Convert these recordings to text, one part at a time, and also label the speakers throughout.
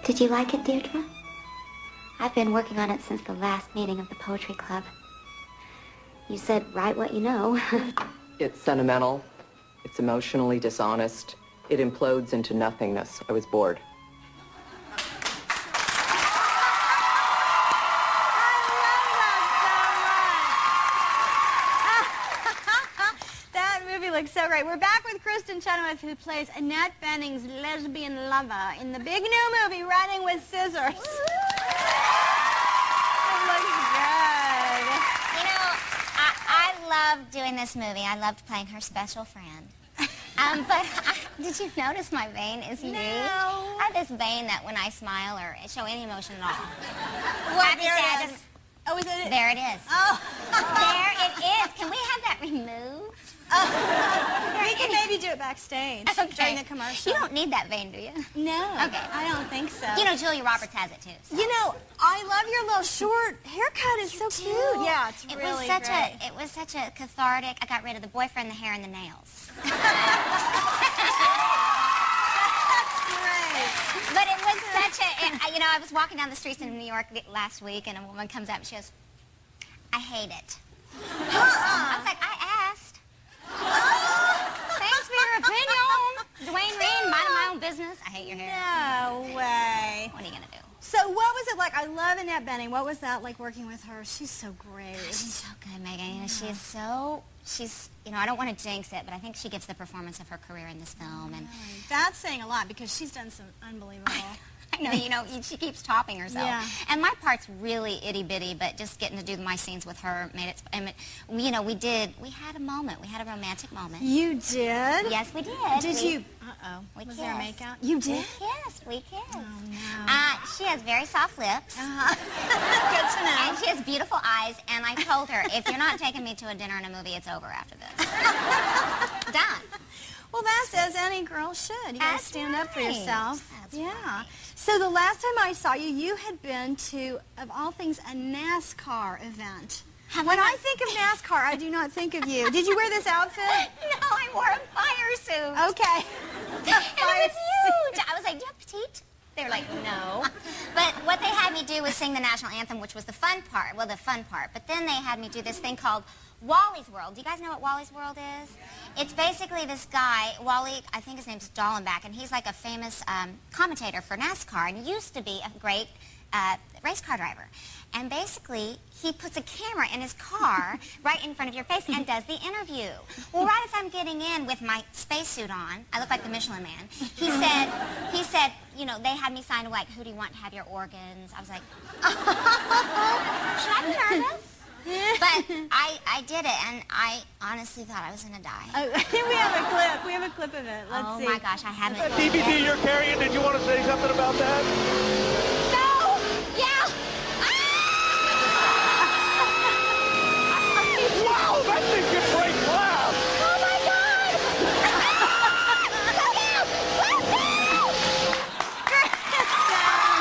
Speaker 1: Did you like it, Deirdre? I've been working on it since the last meeting of the poetry club. You said write what you know.
Speaker 2: It's sentimental. It's emotionally dishonest. It implodes into nothingness. I was bored.
Speaker 3: Looks so great. We're back with Kristin Chenoweth, who plays Annette Bening's lesbian lover in the big new movie, Running with Scissors. It looks good.
Speaker 4: You know, I loved doing this movie. I loved playing her special friend. But did you notice my vein is huge?
Speaker 3: No.
Speaker 4: I have this vein that when I smile or show any emotion at all.
Speaker 3: What? There it is. Oh, is it?
Speaker 4: There it is.
Speaker 3: Oh.
Speaker 4: There it is. Can we have that removed?
Speaker 3: We can maybe do it backstage during the commercial.
Speaker 4: You don't need that vein, do you?
Speaker 3: No.
Speaker 4: Okay.
Speaker 3: I don't think so.
Speaker 4: You know, Julia Roberts has it too. So.
Speaker 3: You know, I love your little short haircut. It's so cute. Yeah, it's really great.
Speaker 4: It was such a cathartic. I got rid of the boyfriend, the hair, and the nails. But it was such a, you know, I was walking down the streets in New York last week, and a woman comes up and she goes, I hate it. I was like, I asked. Thanks for your opinion. Dwayne Reed, minding my own business. I hate your hair.
Speaker 3: No way.
Speaker 4: What are you going to do?
Speaker 3: So what was it like? I love Annette Bening. What was that like working with her? She's so great.
Speaker 4: God, she's so good, Megan. You know, she is so, you know, I don't want to jinx it, but I think she gives the performance of her career in this film. And
Speaker 3: that's saying a lot because she's done some unbelievable.
Speaker 4: I know, you know, she keeps topping herself.
Speaker 3: Yeah.
Speaker 4: And my part's really itty-bitty, but just getting to do my scenes with her made it, you know, we had a moment. We had a romantic moment.
Speaker 3: You did?
Speaker 4: Yes, we did.
Speaker 3: Did you? Uh-oh. Was there a makeout? You did?
Speaker 4: We kissed.
Speaker 3: Oh, no.
Speaker 4: She has very soft lips.
Speaker 3: Good to know.
Speaker 4: And she has beautiful eyes, and I told her, if you're not taking me to a dinner and a movie, it's over after this. Done.
Speaker 3: Well, that's as any girl should. You gotta stand up for yourself.
Speaker 4: That's
Speaker 3: right. So the last time I saw you, you had been to, of all things, a NASCAR event. When I think of NASCAR, I do not think of you. Did you wear this outfit?
Speaker 4: No, I wore a fire suit.
Speaker 3: Okay.
Speaker 4: And it was huge. I was like, do you have petite? They were like, no. But what they had me do was sing the national anthem, which was the fun part. Well, the fun part. But then they had me do this thing called Wally's World. Do you guys know what Wally's World is? It's basically this guy, Wally, I think his name's Dallenbach, and he's like a famous commentator for NASCAR, and used to be a great race car driver. And basically, he puts a camera in his car right in front of your face and does the interview. Well, right as I'm getting in with my spacesuit on, I look like the Michelin Man, he said, you know, they had me sign like, who do you want to have your organs? I was like, should I be nervous? But I did it, and I honestly thought I was going to die.
Speaker 3: We have a clip. We have a clip of it. Let's see.
Speaker 4: Oh, my gosh, I haven't.
Speaker 5: That DVD you're carrying, did you want to say something about that?
Speaker 4: No! Yeah!
Speaker 5: Wow, that thing can break glass!
Speaker 4: Oh, my God! Slow down! Slow down!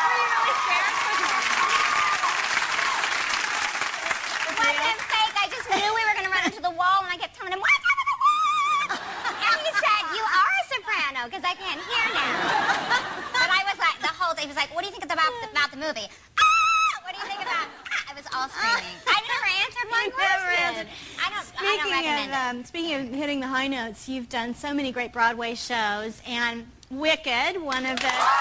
Speaker 3: Were you really scared?
Speaker 4: It wasn't fake. I just knew we were going to run into the wall, and I kept telling him, watch out for the wall! And he said, you are a soprano, because I can't hear now. But I was like, the whole day, he was like, what do you think about the movie? What do you think about? I was all screaming. I never answered one question. I don't recommend it.
Speaker 3: Speaking of hitting the high notes, you've done so many great Broadway shows, and Wicked, one of our favorites.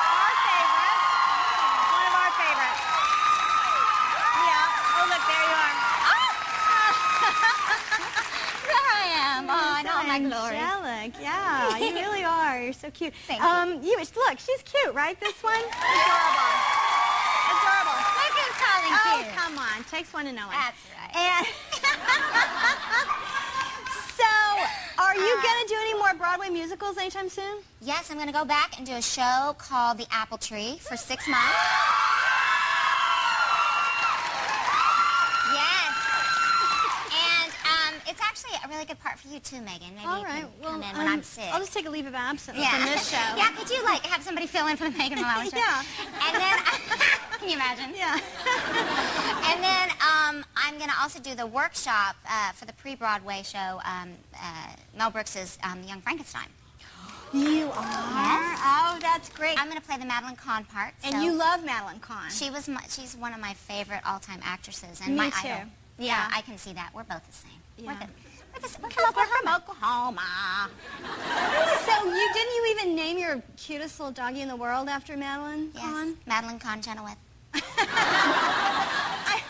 Speaker 3: Yeah. Oh, look, there you are.
Speaker 4: There I am. Oh, in all my glory.
Speaker 3: Angelic. Yeah, you really are. You're so cute.
Speaker 4: Thank
Speaker 3: you. Look, she's cute, right? This one? Adorable. Adorable.
Speaker 4: Look who's calling cute.
Speaker 3: Oh, come on. Takes one to know it.
Speaker 4: That's right.
Speaker 3: And so, are you going to do any more Broadway musicals anytime soon?
Speaker 4: Yes, I'm going to go back and do a show called The Apple Tree for 6 months. Yes. And it's actually a really good part for you too, Megan. Maybe
Speaker 3: All
Speaker 4: you
Speaker 3: right.
Speaker 4: can come in when I'm sick.
Speaker 3: I'll just take a leave of absence
Speaker 4: Yeah.
Speaker 3: from this show.
Speaker 4: Yeah, could you like have somebody fill in for Megan while I was
Speaker 3: Yeah.
Speaker 4: And then, can you imagine?
Speaker 3: Yeah.
Speaker 4: And then I'm going to also do the workshop for the pre-Broadway show, Mel Brooks's Young Frankenstein.
Speaker 3: You are?
Speaker 4: Yes.
Speaker 3: Oh, that's great.
Speaker 4: I'm going to play the Madeline Kahn part.
Speaker 3: And
Speaker 4: so
Speaker 3: you love Madeline Kahn.
Speaker 4: she's one of my favorite all-time actresses and
Speaker 3: Me
Speaker 4: my
Speaker 3: too.
Speaker 4: idol. Yeah, I can see that. We're both the same.
Speaker 3: Yeah.
Speaker 4: We're from
Speaker 3: Oklahoma. So didn't you even name your cutest little doggy in the world after Madeline Kahn?
Speaker 4: Yes, Madeline Kahn Chenoweth.
Speaker 3: I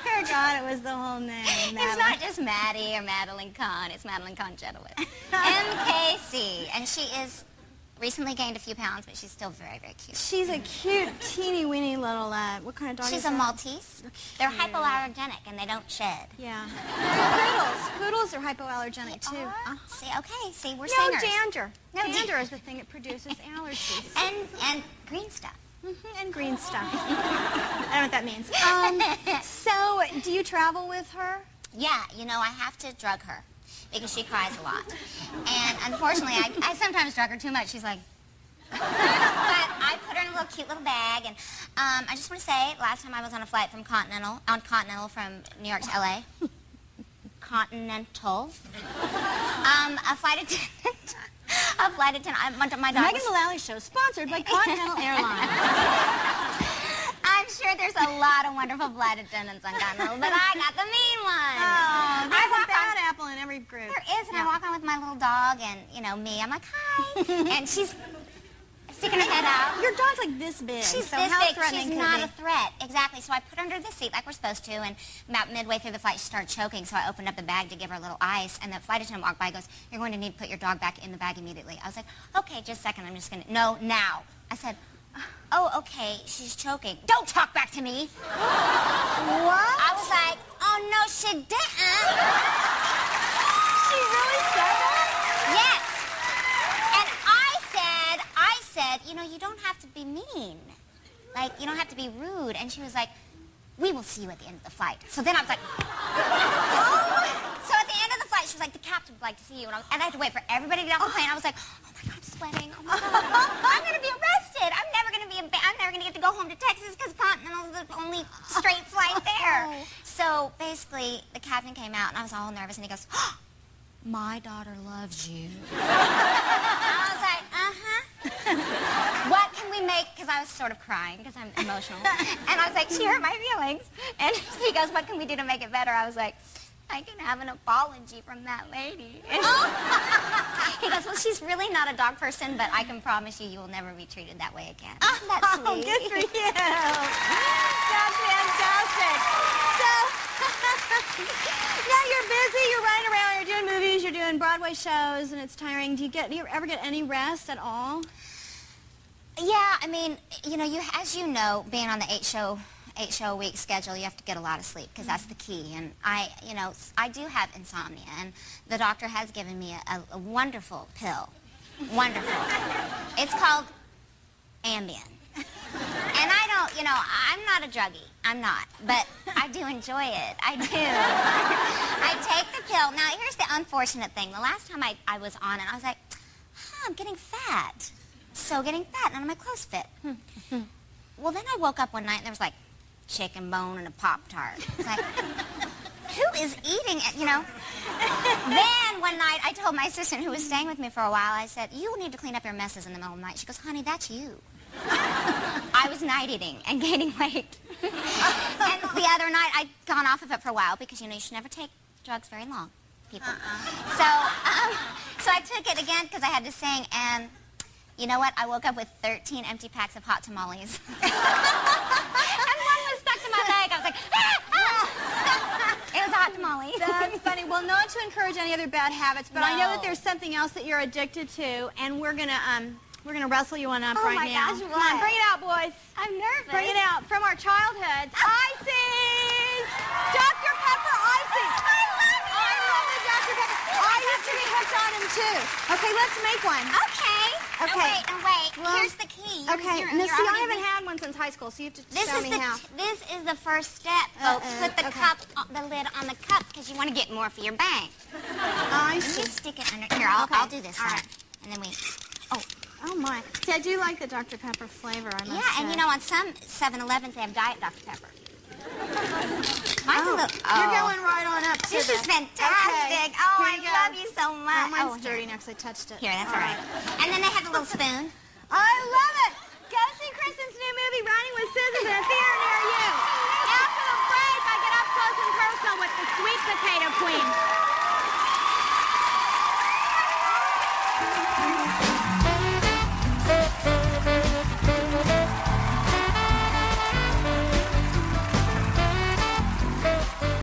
Speaker 3: forgot it was the whole name.
Speaker 4: It's
Speaker 3: Madeline.
Speaker 4: not just Maddie or Madeline Kahn. It's Madeline Kahn Chenoweth. MKC. And she is recently gained a few pounds, but she's still very, very cute.
Speaker 3: She's a cute, teeny-weeny little, what kind of dog
Speaker 4: She's
Speaker 3: is
Speaker 4: a
Speaker 3: that?
Speaker 4: Maltese. They're hypoallergenic, and they don't shed.
Speaker 3: Yeah. Poodles. Poodles are hypoallergenic, too.
Speaker 4: See, okay, see, we're
Speaker 3: No,
Speaker 4: singers.
Speaker 3: dander.
Speaker 4: No,
Speaker 3: Dander is the thing that produces allergies.
Speaker 4: And green stuff.
Speaker 3: And green stuff. I don't know what that means. So, do you travel with her?
Speaker 4: Yeah, you know, I have to drug her because she cries a lot. And unfortunately, I sometimes drug her too much. She's like... But I put her in a little cute little bag. And I just want to say, last time I was on a flight from Continental from New York to L.A. Continental. A flight attendant... my dog
Speaker 3: Megan Mullally Show, sponsored by Continental Airlines.
Speaker 4: I'm sure there's a lot of wonderful flight attendants on Continental, but I got the mean one.
Speaker 3: Oh, there's a bad apple in every group.
Speaker 4: There is, and I walk on with my little dog, and, you know, me, I'm like, hi. And she's sticking her head out.
Speaker 3: Your dog's like this big.
Speaker 4: She's
Speaker 3: so
Speaker 4: this
Speaker 3: how
Speaker 4: big.
Speaker 3: threatening
Speaker 4: She's
Speaker 3: could
Speaker 4: not
Speaker 3: it
Speaker 4: a
Speaker 3: be?
Speaker 4: threat. Exactly. So I put her under the seat like we're supposed to, and about midway through the flight, she started choking, so I opened up the bag to give her a little ice, and the flight attendant walked by and goes, you're going to need to put your dog back in the bag immediately. I was like, okay, just a second. I'm just going to... No, now. I said... Oh, okay, she's choking. Don't talk back to me.
Speaker 3: What?
Speaker 4: I was like, oh, no, she didn't.
Speaker 3: She really said that?
Speaker 4: Yes. And I said, you know, you don't have to be mean. Like, you don't have to be rude. And she was like, we will see you at the end of the flight. So then I was like, So at the end of the flight, she was like, the captain would like to see you. And I had to wait for everybody to get off the plane. I was like, oh my God, I'm sweating. Oh my God, I'm going to be arrested. I'm never going to get to go home to Texas because Continental's the only straight flight there. So basically, the captain came out, and I was all nervous, and he goes, oh, my daughter loves you. I was like, what can we make? Because I was sort of crying because I'm emotional. And I was like, she hurt my feelings. And he goes, what can we do to make it better? I was like, I can have an apology from that lady. And he goes, well, she's really not a dog person, but I can promise you will never be treated that way again. Isn't that sweet?
Speaker 3: Oh, good for you. That's fantastic. So, now you're busy, you're running around, you're doing movies, you're doing Broadway shows, and it's tiring. Do you ever get any rest at all?
Speaker 4: Yeah, I mean, you know, as you know, being on the eight-show a week schedule, you have to get a lot of sleep because that's the key. And I do have insomnia, and the doctor has given me a wonderful pill. Wonderful. It's called Ambien. And I don't, you know, I'm not a druggie. I'm not. But I do enjoy it. I do. I take the pill. Now, here's the unfortunate thing. The last time I was on it, I was like, I'm getting fat. So getting fat, none of my clothes fit. Well, then I woke up one night, and there was like chicken bone and a Pop-Tart. It's like, who is eating it, you know? Then one night, I told my assistant who was staying with me for a while, I said, you need to clean up your messes in the middle of the night. She goes, honey, that's you. I was night eating and gaining weight. And the other night, I'd gone off of it for a while because, you know, you should never take drugs very long, people. So I took it again because I had to sing, and you know what? I woke up with 13 empty packs of hot tamales. And one was stuck to my leg. I was like, It was a hot tamale.
Speaker 3: That's funny. Well, not to encourage any other bad habits, but I know that there's something else that you're addicted to, and we're gonna wrestle you one up right now.
Speaker 4: Gosh,
Speaker 3: Come on, bring it out, boys.
Speaker 4: I'm nervous.
Speaker 3: Bring it out from our childhoods. Ices! Dr. Pepper Ices! I love the Dr. Pepper. I used to be hooked on them too. Okay, let's make one.
Speaker 4: Okay.
Speaker 3: Okay.
Speaker 4: Oh, wait.
Speaker 3: Well,
Speaker 4: Here's the key.
Speaker 3: Okay. Now, see, I haven't had one since high school, so you have to show me how.
Speaker 4: This is the first step, folks. Put the the lid on the cup because you want to get more for your bang.
Speaker 3: I
Speaker 4: And
Speaker 3: see.
Speaker 4: you stick it under. Here, I'll do this.
Speaker 3: All right.
Speaker 4: And then we.
Speaker 3: Oh my. See, I do like the Dr. Pepper flavor, I must say.
Speaker 4: And you know, on some 7-Elevens they have Diet Dr. Pepper. Mine's a little.
Speaker 3: You're going right on up to
Speaker 4: This is fantastic.
Speaker 3: Okay.
Speaker 4: Oh,
Speaker 3: Here
Speaker 4: I
Speaker 3: you go.
Speaker 4: love you so much. what?
Speaker 3: Mine's dirty now because I touched it.
Speaker 4: Here, that's all right. And then they have the little spoon.
Speaker 3: I love it. Go see Kristin's new movie, Running with Scissors, in a theater near you. After the break, I get up close and personal with the Sweet Potato Queen.